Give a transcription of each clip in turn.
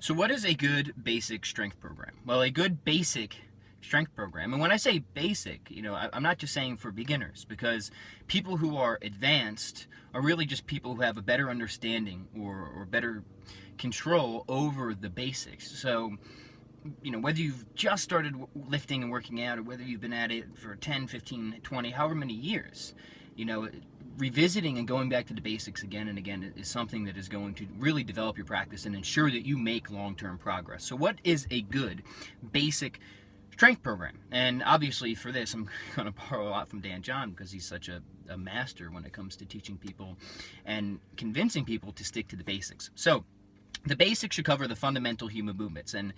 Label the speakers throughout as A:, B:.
A: So what is a good basic strength program? Well, a good basic strength program, and when I say basic, I'm not just saying for beginners, because people who are advanced are really just people who have a better understanding or better control over the basics. So, whether you've just started lifting and working out, or whether you've been at it for 10, 15, 20, however many years, you know, revisiting and going back to the basics again and again is something that is going to really develop your practice and ensure that you make long-term progress. So what is a good basic strength program? And obviously for this, I'm going to borrow a lot from Dan John, because he's such a master when it comes to teaching people and convincing people to stick to the basics. So the basics should cover the fundamental human movements, and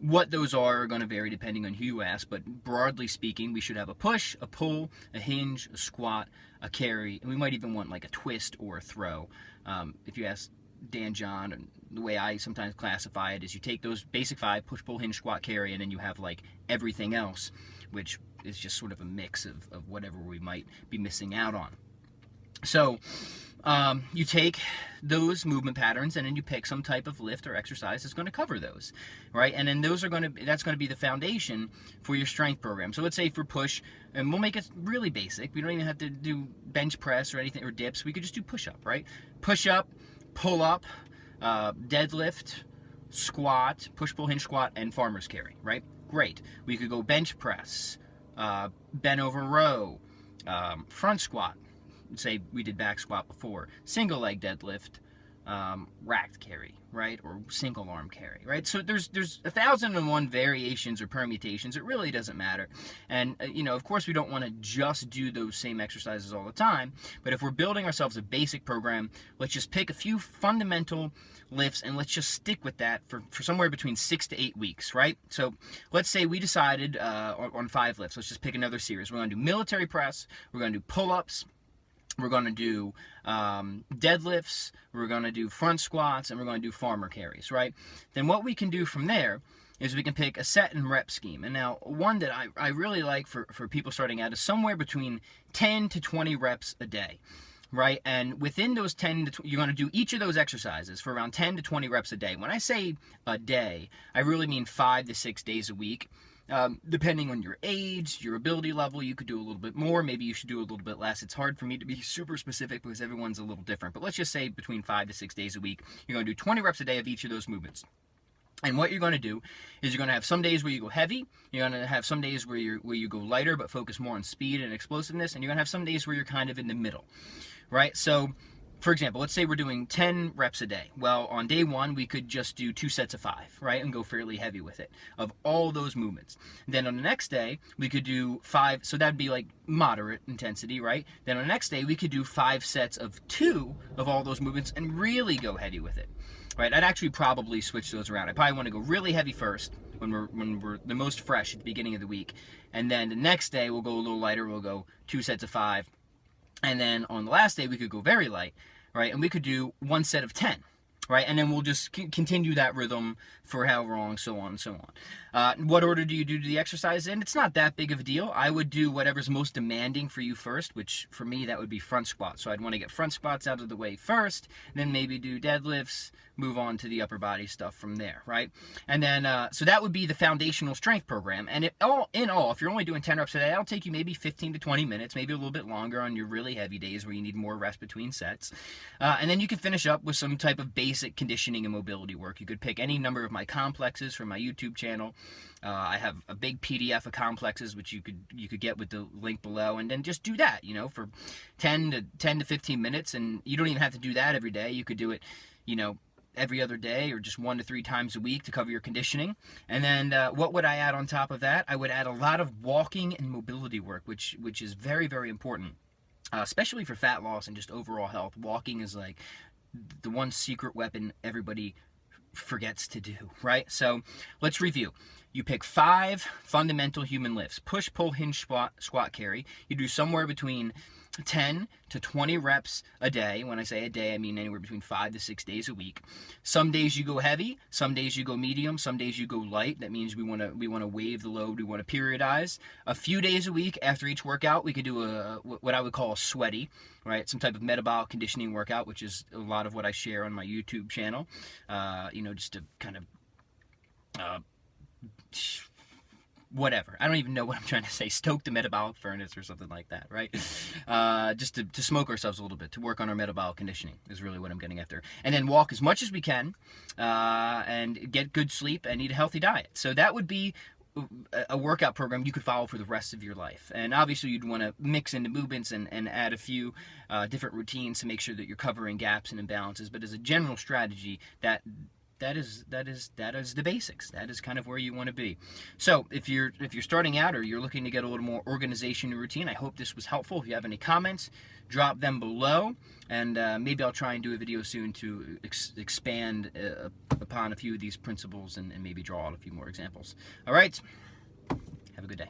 A: what those are going to vary depending on who you ask, but broadly speaking, we should have a push, a pull, a hinge, a squat, a carry, and we might even want like a twist or a throw. If you ask Dan John, and the way I sometimes classify it is you take those basic 5, push, pull, hinge, squat, carry, and then you have like everything else, which is just sort of a mix of whatever we might be missing out on. So you take those movement patterns and then you pick some type of lift or exercise that's going to cover those, right? And then that's going to be the foundation for your strength program. So let's say for push, and we'll make it really basic. We don't even have to do bench press or anything or dips. We could just do push up, right? Push up, pull up, deadlift, squat, push, pull, hinge, squat, and farmer's carry, right? Great. We could go bench press, bent over row, front squat. Say we did back squat before, single leg deadlift, racked carry, right, or single arm carry, right? So there's 1,001 variations or permutations. It really doesn't matter, and of course we don't want to just do those same exercises all the time. But if we're building ourselves a basic program, let's just pick a few fundamental lifts and let's just stick with that for somewhere between 6 to 8 weeks, right? So let's say we decided on 5 lifts. Let's just pick another series. We're going to do military press. We're going to do pull-ups. We're going to do deadlifts, we're going to do front squats, and we're going to do farmer carries, right? Then what we can do from there is we can pick a set and rep scheme. And now one that I really like for people starting out is somewhere between 10 to 20 reps a day, right? And within those 10 to 20, you're going to do each of those exercises for around 10 to 20 reps a day. When I say a day, I really mean 5 to 6 days a week. Depending on your age, your ability level, you could do a little bit more. Maybe you should do a little bit less. It's hard for me to be super specific because everyone's a little different. But let's just say between 5 to 6 days a week, you're going to do 20 reps a day of each of those movements. And what you're going to do is you're going to have some days where you go heavy. You're going to have some days where you go lighter but focus more on speed and explosiveness. And you're going to have some days where you're kind of in the middle, right? So, for example, let's say we're doing 10 reps a day. Well, on day 1, we could just do 2 sets of 5, right? And go fairly heavy with it, of all those movements. Then on the next day, we could do 5, so that'd be like moderate intensity, right? Then on the next day, we could do 5 sets of 2 of all those movements and really go heavy with it, right? I'd actually probably switch those around. I probably want to go really heavy first when we're the most fresh at the beginning of the week. And then the next day, we'll go a little lighter. We'll go 2 sets of 5. And then on the last day, we could go very light, right? And we could do 1 set of 10, right? And then we'll just continue that rhythm for however long, so on and so on. What order do you do the exercise in? It's not that big of a deal. I would do whatever's most demanding for you first, which for me, that would be front squats. So I'd want to get front squats out of the way first, then maybe do deadlifts, move on to the upper body stuff from there, right? And then, so that would be the foundational strength program. And in all, if you're only doing 10 reps a day, that'll take you maybe 15 to 20 minutes, maybe a little bit longer on your really heavy days where you need more rest between sets. And then you can finish up with some type of basic conditioning and mobility work. You could pick any number of my complexes from my YouTube channel. I have a big PDF of complexes, which you could get with the link below, and then just do that, for 10 to 15 minutes. And you don't even have to do that every day. You could do it, every other day or just 1 to 3 times a week to cover your conditioning. And then what would I add on top of that? I would add a lot of walking and mobility work, which is very, very important, especially for fat loss and just overall health. Walking is like the one secret weapon everybody forgets to do, right? So let's review. You pick 5 fundamental human lifts: push, pull, hinge, squat, carry. You do somewhere between 10 to 20 reps a day. When I say a day, I mean anywhere between 5 to 6 days a week. Some days you go heavy, some days you go medium, some days you go light. That means we want to wave the load, we want to periodize. A few days a week after each workout, we could do what I would call a sweaty, right? Some type of metabolic conditioning workout, which is a lot of what I share on my YouTube channel. Just to kind of uh, whatever. I don't even know what I'm trying to say. Stoke the metabolic furnace or something like that, right? Just to smoke ourselves a little bit, to work on our metabolic conditioning is really what I'm getting after. And then walk as much as we can, and get good sleep and eat a healthy diet. So that would be a workout program you could follow for the rest of your life. And obviously you'd want to mix in the movements and add a few different routines to make sure that you're covering gaps and imbalances. But as a general strategy, that is the basics. That is kind of where you want to be. So if you're starting out or you're looking to get a little more organization and routine, I hope this was helpful. If you have any comments, drop them below, and maybe I'll try and do a video soon to expand upon a few of these principles and maybe draw out a few more examples. All right, have a good day.